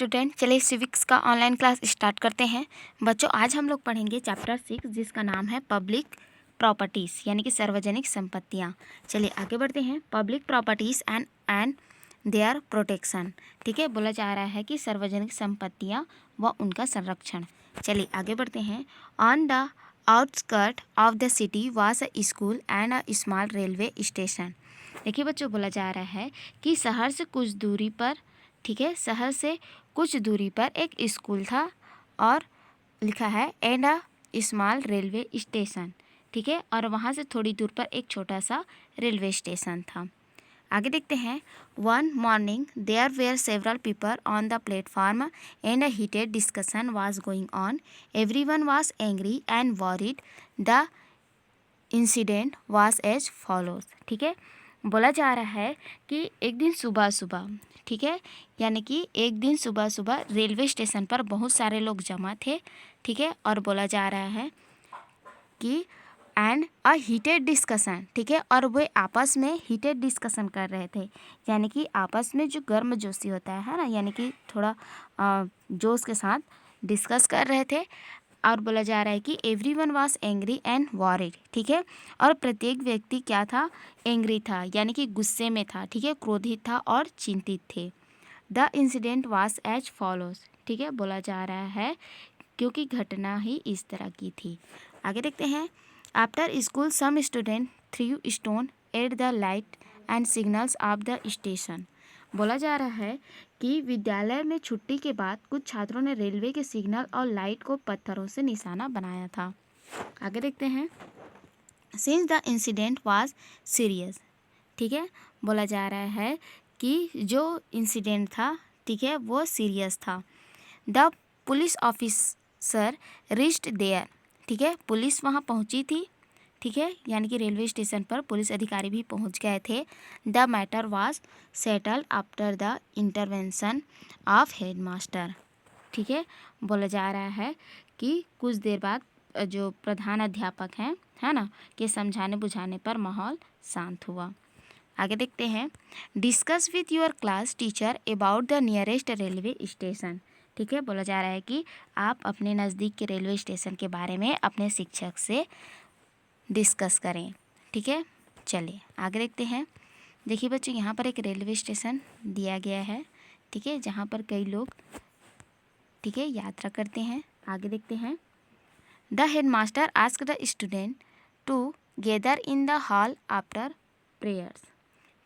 Student, चलिए civics का online class start करते हैं। बच्चों, आज हम लोग पढ़ेंगे चैप्टर 6 जिसका नाम है पब्लिक प्रॉपर्टीज़ यानी कि सार्वजनिक संपत्तियाँ। चलिए आगे बढ़ते हैं। Public properties and their protection. ठीक है, बोला जा रहा है कि सार्वजनिक संपत्तियाँ व उनका संरक्षण। चलिए आगे बढ़ते हैं। On the outskirt of the city was a school and a small railway station. देखिए बच्चों, बोला जा रहा है कि शहर से कुछ दूरी पर, ठीक है, शहर से कुछ दूरी पर एक स्कूल था और लिखा है and a small railway station. ठीक है, और वहाँ से थोड़ी दूर पर एक छोटा सा रेलवे स्टेशन था। आगे देखते हैं। One morning there were several people on the platform and a heated discussion was going on. Everyone was angry and worried. The incident was as follows. ठीक है, बोला जा रहा है कि एक दिन सुबह सुबह, ठीक है, यानी कि एक दिन सुबह सुबह रेलवे स्टेशन पर बहुत सारे लोग जमा थे। ठीक है, और बोला जा रहा है कि एंड अ हीटेड डिस्कशन। ठीक है, और वे आपस में हीटेड डिस्कशन कर रहे थे, यानी कि आपस में जो गर्म जोशी होता है ना, यानी कि थोड़ा जोश के साथ डिस्कस कर रहे थे। और बोला जा रहा है कि everyone was angry and worried. ठीक है, और प्रत्येक व्यक्ति क्या था? एंग्री था, यानी कि गुस्से में था। ठीक है, क्रोधित था और चिंतित थे। The incident was as follows. ठीक है, बोला जा रहा है क्योंकि घटना ही इस तरह की थी। आगे देखते हैं। After school some student threw stone at the light and signals of the station. बोला जा रहा है कि विद्यालय में छुट्टी के बाद कुछ छात्रों ने रेलवे के सिग्नल और लाइट को पत्थरों से निशाना बनाया था। आगे देखते हैं। Since the incident was serious. ठीक है, बोला जा रहा है कि जो इंसिडेंट था, ठीक है, वो सीरियस था। The police officer reached there. ठीक है, पुलिस वहाँ पहुँची थी। ठीक है, यानी कि रेलवे स्टेशन पर पुलिस अधिकारी भी पहुंच गए थे। The matter was settled after the intervention of headmaster. ठीक है, बोला जा रहा है कि कुछ देर बाद जो प्रधान अध्यापक हैं, है ना, के समझाने बुझाने पर माहौल शांत हुआ। आगे देखते हैं। Discuss with your class teacher about the nearest railway station. ठीक है, बोला जा रहा है कि आप अपने नज़दीक के रेलवे स्टेशन के बारे में अपने शिक्षक से डिस्कस करें। ठीक है, चलिए आगे देखते हैं। देखिए बच्चों, यहाँ पर एक रेलवे स्टेशन दिया गया है। ठीक है, जहाँ पर कई लोग, ठीक है, यात्रा करते हैं। आगे देखते हैं। The headmaster asked the student to gather in the hall after prayers.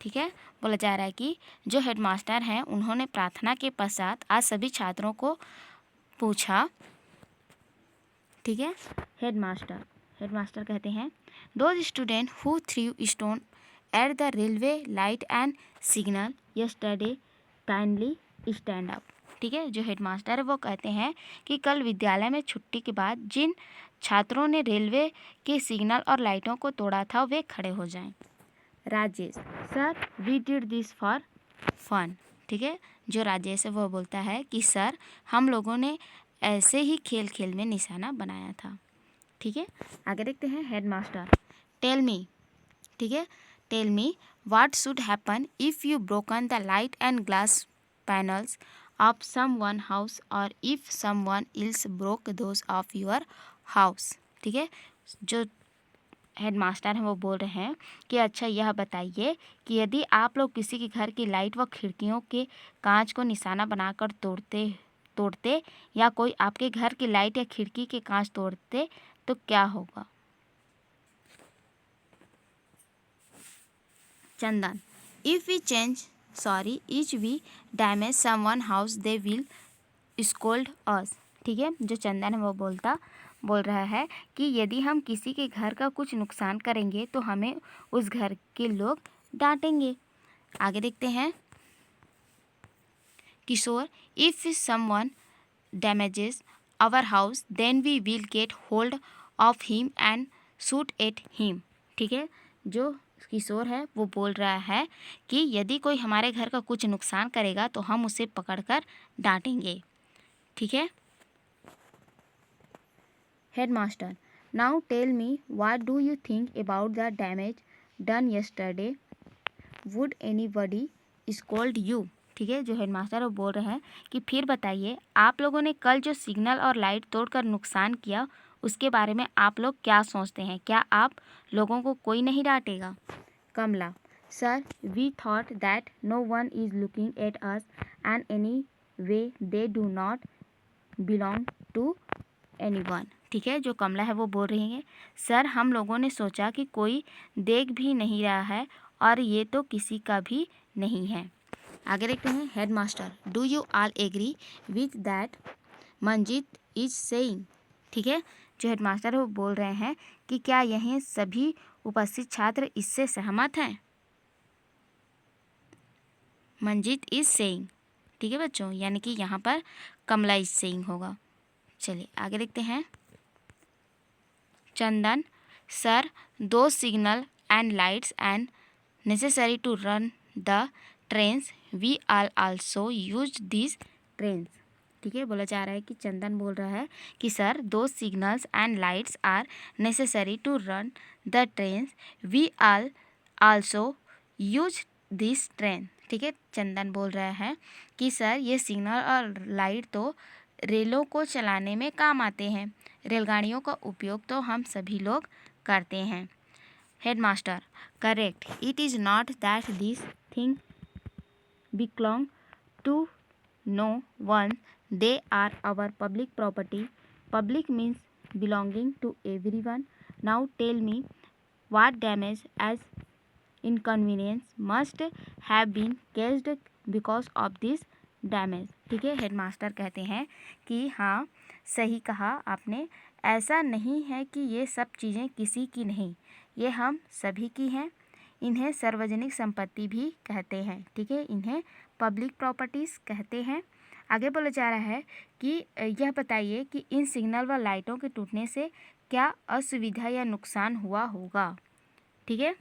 ठीक है, बोला जा रहा है कि जो हेडमास्टर हैं उन्होंने प्रार्थना के पश्चात आज सभी छात्रों को पूछा। ठीक है, हेडमास्टर कहते हैं those student who through stone at the railway light and signal yesterday kindly stand up. ठीक है, जो हेडमास्टर है वो कहते हैं कि कल विद्यालय में छुट्टी के बाद जिन छात्रों ने रेलवे के सिग्नल और लाइटों को तोड़ा था वे खड़े हो जाएं। Rajesh, sir we did this for fun. ठीक है, जो राजेश है वो बोलता है कि सर हम लोगों ने ऐसे ही खेल खेल में निशाना बनाया था। ठीक है, आगे देखते हैं। Headmaster, tell me. ठीक है, tell me what should happen if you broken the light and glass panels of someone house और if someone else broke those of your house. ठीक है, जो हेडमास्टर हैं वो बोल रहे हैं कि अच्छा यह बताइए कि यदि आप लोग किसी के घर की लाइट व खिड़कियों के कांच को निशाना बनाकर तोड़ते या कोई आपके घर की लाइट या खिड़की के कांच तोड़ते तो क्या होगा? Chandan, if we damage someone house they will scold us. ठीक है, जो चंदन है वो बोल रहा है कि यदि हम किसी के घर का कुछ नुकसान करेंगे तो हमें उस घर के लोग डांटेंगे। आगे देखते हैं। Kishore, if someone damages our house then we will get hold of him and shoot at him। ठीक है, जो किशोर है वो बोल रहा है कि यदि कोई हमारे घर का कुछ नुकसान करेगा तो हम उसे पकड़कर डांटेंगे। ठीक है। Headmaster, now tell me what do you think about the damage done yesterday? Would anybody scold you? ठीक है, जो हेडमास्टर वो बोल रहे हैं कि फिर बताइए आप लोगों ने कल जो सिग्नल और लाइट तोड़कर नुकसान किया उसके बारे में आप लोग क्या सोचते हैं, क्या आप लोगों को कोई नहीं डांटेगा? Kamala, sir we thought that no one is looking at us and anyway they do not belong to anyone. ठीक है, जो कमला है वो बोल रही है, सर हम लोगों ने सोचा कि कोई देख भी नहीं रहा है और ये तो किसी का भी नहीं है। आगे देखते हैं, headmaster, do you all agree with that Manjeet is saying. ठीक है, जो हेडमास्टर है वो बोल रहे हैं कि क्या यह सभी उपस्थित छात्र इससे सहमत हैं? मंजीत इज सेइंग, ठीक है बच्चों, यानी कि यहाँ पर कमला इज सेइंग होगा। चलिए आगे देखते हैं, Chandan, sir those signal and lights and necessary to run the trains we all also use this trains. ठीक है, बोला जा रहा है कि चंदन बोल रहा है कि sir those signals and lights are necessary to run the trains we all also use this train. ठीक है, चंदन बोल रहा है कि सर ये सिग्नल और लाइट तो रेलों को चलाने में काम आते हैं, रेलगाड़ियों का उपयोग तो हम सभी लोग करते हैं। Headmaster, correct, it is not that this thing belong to no one, they are our public property, public means belonging to everyone. Now tell me what damage as inconvenience must have been caused because of this damage. ठीक है, headmaster कहते हैं कि हाँ सही कहा आपने, ऐसा नहीं है कि ये सब चीज़ें किसी की नहीं, ये हम सभी की हैं। इन्हें सार्वजनिक संपत्ति भी कहते हैं। ठीक है, इन्हें पब्लिक प्रॉपर्टीज़ कहते हैं। आगे बोला जा रहा है कि यह बताइए कि इन सिग्नल व लाइटों के टूटने से क्या असुविधा या नुकसान हुआ होगा। ठीक है,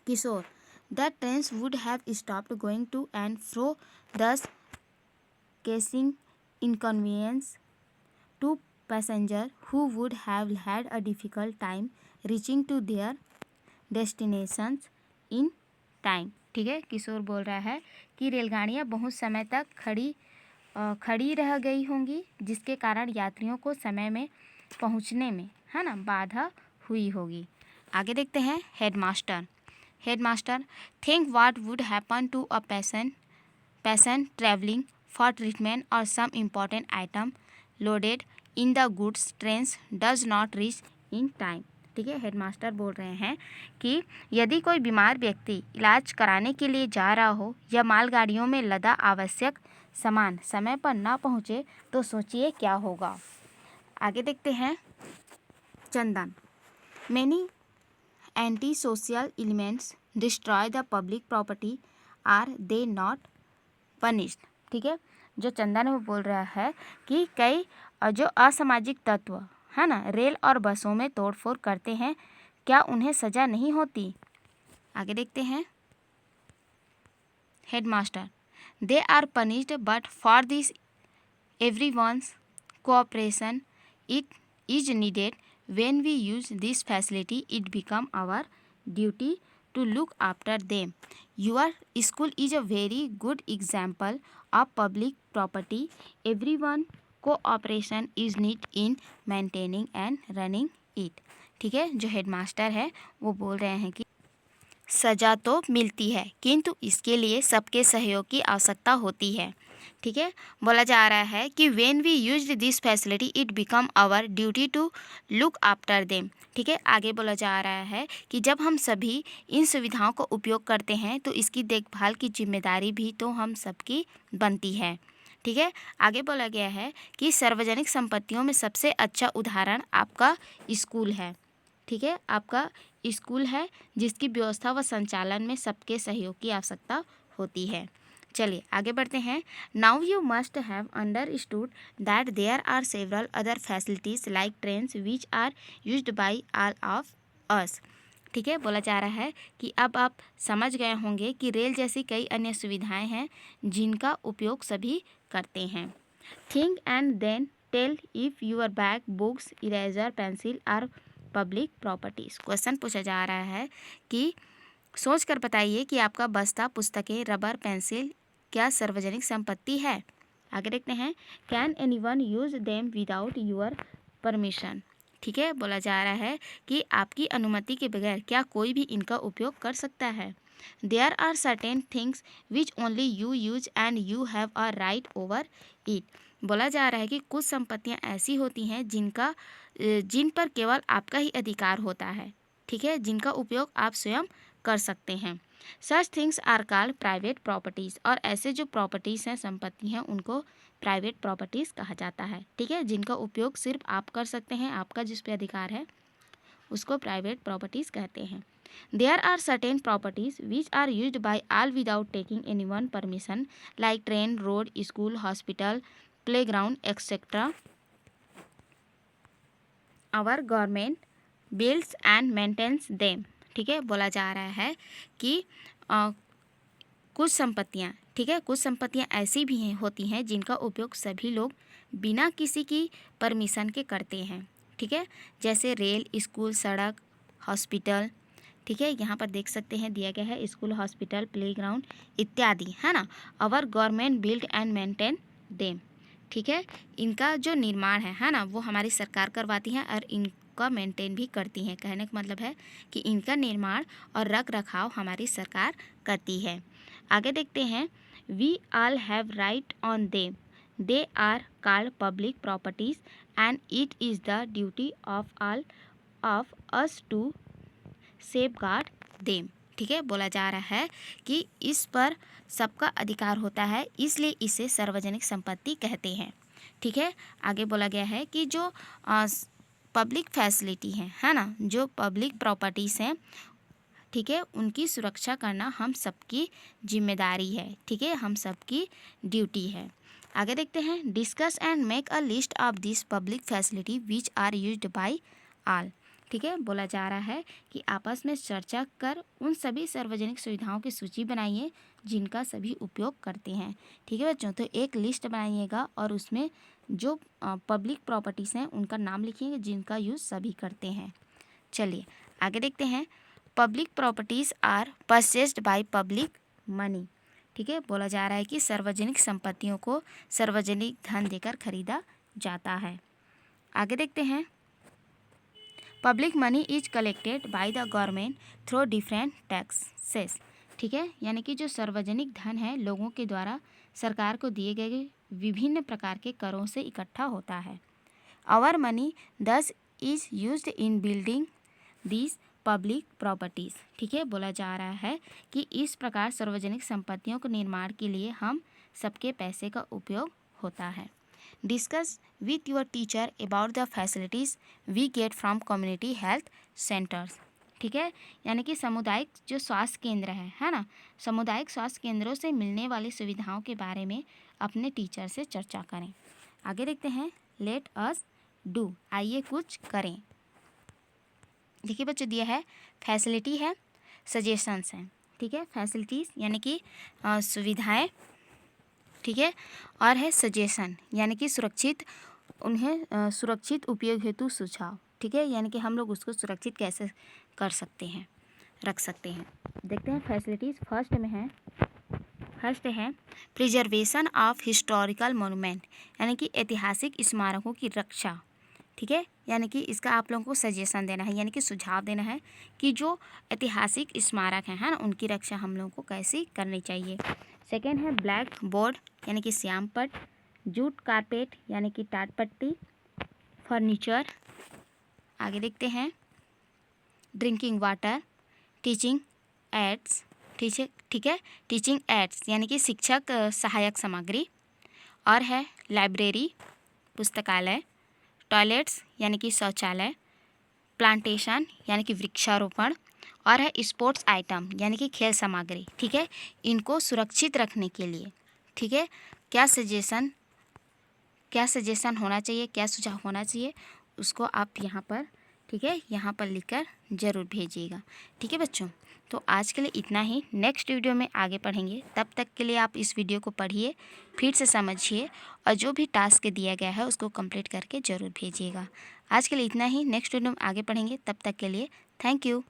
किशोर, the trains would have stopped going to and fro, thus causing inconvenience to passengers who would have had a difficult time reaching to their destinations in time। ठीक है, किशोर बोल रहा है कि रेलगाड़ियाँ बहुत समय तक खड़ी रह गई होंगी, जिसके कारण यात्रियों को समय में पहुँचने में है ना बाधा हुई होगी। आगे देखते हैं, headmaster, think what would happen to a patient traveling for treatment or some important item loaded in the goods trains does not reach in time। ठीक है, हेडमास्टर बोल रहे हैं कि यदि कोई बीमार व्यक्ति इलाज कराने के लिए जा रहा हो या मालगाड़ियों में लदा आवश्यक सामान समय पर ना पहुँचे तो सोचिए क्या होगा। आगे देखते हैं, चंदन, many antisocial elements destroy the public property, are they not punished। ठीक है, जो चंदन है वो बोल रहा है कि कई जो असामाजिक तत्व है ना रेल और बसों में तोड़फोड़ करते हैं, क्या उन्हें सज़ा नहीं होती। आगे देखते हैं, headmaster, they are punished but for this everyone's cooperation it is needed। When we use this facility it become our duty to look after them। Your school is a very good example of public property। Everyone cooperation is needed in maintaining and running it। ठीक है, जो headmaster है वो बोल रहे हैं कि सज़ा तो मिलती है किंतु इसके लिए सबके सहयोग की आवश्यकता होती है। ठीक है, बोला जा रहा है कि when we used this facility it become our duty to look after them. ठीक है, आगे बोला जा रहा है कि जब हम सभी इन सुविधाओं को उपयोग करते हैं तो इसकी देखभाल की जिम्मेदारी भी तो हम सबकी बनती है। ठीक है, आगे बोला गया है कि सार्वजनिक संपत्तियों में सबसे अच्छा उदाहरण आपका स्कूल है। ठीक है, आपका स्कूल है जिसकी व्यवस्था व संचालन में सबके सहयोग की आवश्यकता होती है। चलिए आगे बढ़ते हैं, now you must have understood that there are several other facilities like trains which are used by all of us. ठीक है, बोला जा रहा है कि अब आप समझ गए होंगे कि रेल जैसी कई अन्य सुविधाएं हैं जिनका उपयोग सभी करते हैं। Think and then tell if your bag, books, eraser, pencil are public properties. Question पूछा जा रहा है कि सोच कर बताइए कि आपका बस्ता, पुस्तकें, रबर, पेंसिल क्या सार्वजनिक संपत्ति है? आगे देखते हैं, can anyone use them without your permission? ठीक है, बोला जा रहा है कि आपकी अनुमति के बगैर क्या कोई भी इनका उपयोग कर सकता है? There are certain things which only you use and you have a right over it. बोला जा रहा है कि कुछ संपत्तियां ऐसी होती हैं जिन पर केवल आपका ही अधिकार होता है, ठीक है, जिनका उपयोग आप स्वयं कर सकते हैं। Such things are called private properties, और ऐसे जो प्रॉपर्टीज़ हैं, संपत्ति हैं, उनको प्राइवेट प्रॉपर्टीज़ कहा जाता है, ठीक है, जिनका उपयोग सिर्फ आप कर सकते हैं, आपका जिस पे अधिकार है उसको प्राइवेट प्रॉपर्टीज़ कहते हैं। There are certain properties which are used by all without taking anyone permission, like train, road, school, hospital, playground etcetera. Our government builds and maintains them. ठीक है, बोला जा रहा है कि कुछ संपत्तियाँ, ठीक है, कुछ संपत्तियाँ ऐसी भी होती हैं जिनका उपयोग सभी लोग बिना किसी की परमिशन के करते हैं, ठीक है, जैसे रेल, स्कूल, सड़क, हॉस्पिटल, ठीक है, यहाँ पर देख सकते हैं दिया गया है स्कूल, हॉस्पिटल, प्लेग्राउंड इत्यादि, है ना। Our government build and maintain them, ठीक है, इनका जो निर्माण है ना, वो हमारी सरकार करवाती है और इनका मेंटेन भी करती हैं। कहने का मतलब है कि इनका निर्माण और रख रखाव हमारी सरकार करती है। आगे देखते हैं, we all have right on them, they are called public properties and it is the duty of all of us to safeguard them. ठीक है, बोला जा रहा है कि इस पर सबका अधिकार होता है, इसलिए इसे सार्वजनिक संपत्ति कहते हैं। ठीक है, आगे बोला गया है कि जो पब्लिक फैसिलिटी है ना, जो पब्लिक प्रॉपर्टीज़ हैं, ठीक है, उनकी सुरक्षा करना हम सबकी जिम्मेदारी है, ठीक है, हम सबकी ड्यूटी है। आगे देखते हैं, discuss and make a list of this public facility which are used by all. ठीक है, बोला जा रहा है कि आपस में चर्चा कर उन सभी सार्वजनिक सुविधाओं की सूची बनाइए जिनका सभी उपयोग करते हैं। ठीक है बच्चों, तो एक लिस्ट बनाइएगा और उसमें जो पब्लिक प्रॉपर्टीज़ हैं उनका नाम लिखिएगा जिनका यूज़ सभी करते हैं। चलिए आगे देखते हैं, public properties are purchased by public money. ठीक है, बोला जा रहा है कि सार्वजनिक संपत्तियों को सार्वजनिक धन देकर खरीदा जाता है। आगे देखते हैं, public money is collected by the government through different taxes. ठीक है, यानी कि जो सार्वजनिक धन है लोगों के द्वारा सरकार को दिए गए विभिन्न प्रकार के करों से इकट्ठा होता है। आवर मनी दस is used in building this public properties. ठीक है, बोला जा रहा है कि इस प्रकार सार्वजनिक संपत्तियों के निर्माण के लिए हम सबके पैसे का उपयोग होता है। Discuss with your teacher about the facilities we get from community health centres. ठीक है, यानी कि सामुदायिक जो स्वास्थ्य केंद्र है ना, सामुदायिक स्वास्थ्य केंद्रों से मिलने वाली सुविधाओं के बारे में अपने टीचर से चर्चा करें। आगे देखते हैं, लेट अस डू, आइए कुछ करें। देखिए बच्चों, दिया है फैसिलिटी है, सजेशंस हैं। ठीक है, फैसिलिटीज़ यानी कि सुविधाएं, ठीक है, और है सजेशन यानी कि सुरक्षित, उन्हें सुरक्षित उपयोग हेतु सुझाव। ठीक है, यानी कि हम लोग उसको सुरक्षित कैसे कर सकते हैं, रख सकते हैं। देखते हैं फैसिलिटीज़, फर्स्ट है प्रिजर्वेशन ऑफ हिस्टोरिकल मोनूमेंट, यानी कि ऐतिहासिक स्मारकों की रक्षा। ठीक है, यानी कि इसका आप लोगों को सजेशन देना है, यानी कि सुझाव देना है कि जो ऐतिहासिक स्मारक हैं, है ना, उनकी रक्षा हम लोगों को कैसी करनी चाहिए। सेकेंड है ब्लैक बोर्ड, यानी कि श्याम पट, जूट कारपेट यानी कि टाट पट्टी, फर्नीचर। आगे देखते हैं, ड्रिंकिंग वाटर, टीचिंग एड्स, ठीक है, टीचिंग एड्स यानी कि शिक्षक सहायक सामग्री, और है लाइब्रेरी पुस्तकालय, टॉयलेट्स यानी कि शौचालय, प्लांटेशन यानी कि वृक्षारोपण, और है स्पोर्ट्स आइटम यानी कि खेल सामग्री। ठीक है, इनको सुरक्षित रखने के लिए, ठीक है, क्या सजेशन होना चाहिए, क्या सुझाव होना चाहिए, उसको आप यहाँ पर, ठीक है, यहाँ पर लिखकर ज़रूर भेजिएगा। ठीक है बच्चों, तो आज के लिए इतना ही, नेक्स्ट वीडियो में आगे पढ़ेंगे। तब तक के लिए आप इस वीडियो को पढ़िए, फिर से समझिए, और जो भी टास्क दिया गया है उसको कंप्लीट करके ज़रूर भेजिएगा। आज के लिए इतना ही, नेक्स्ट वीडियो में आगे पढ़ेंगे। तब तक के लिए थैंक यू।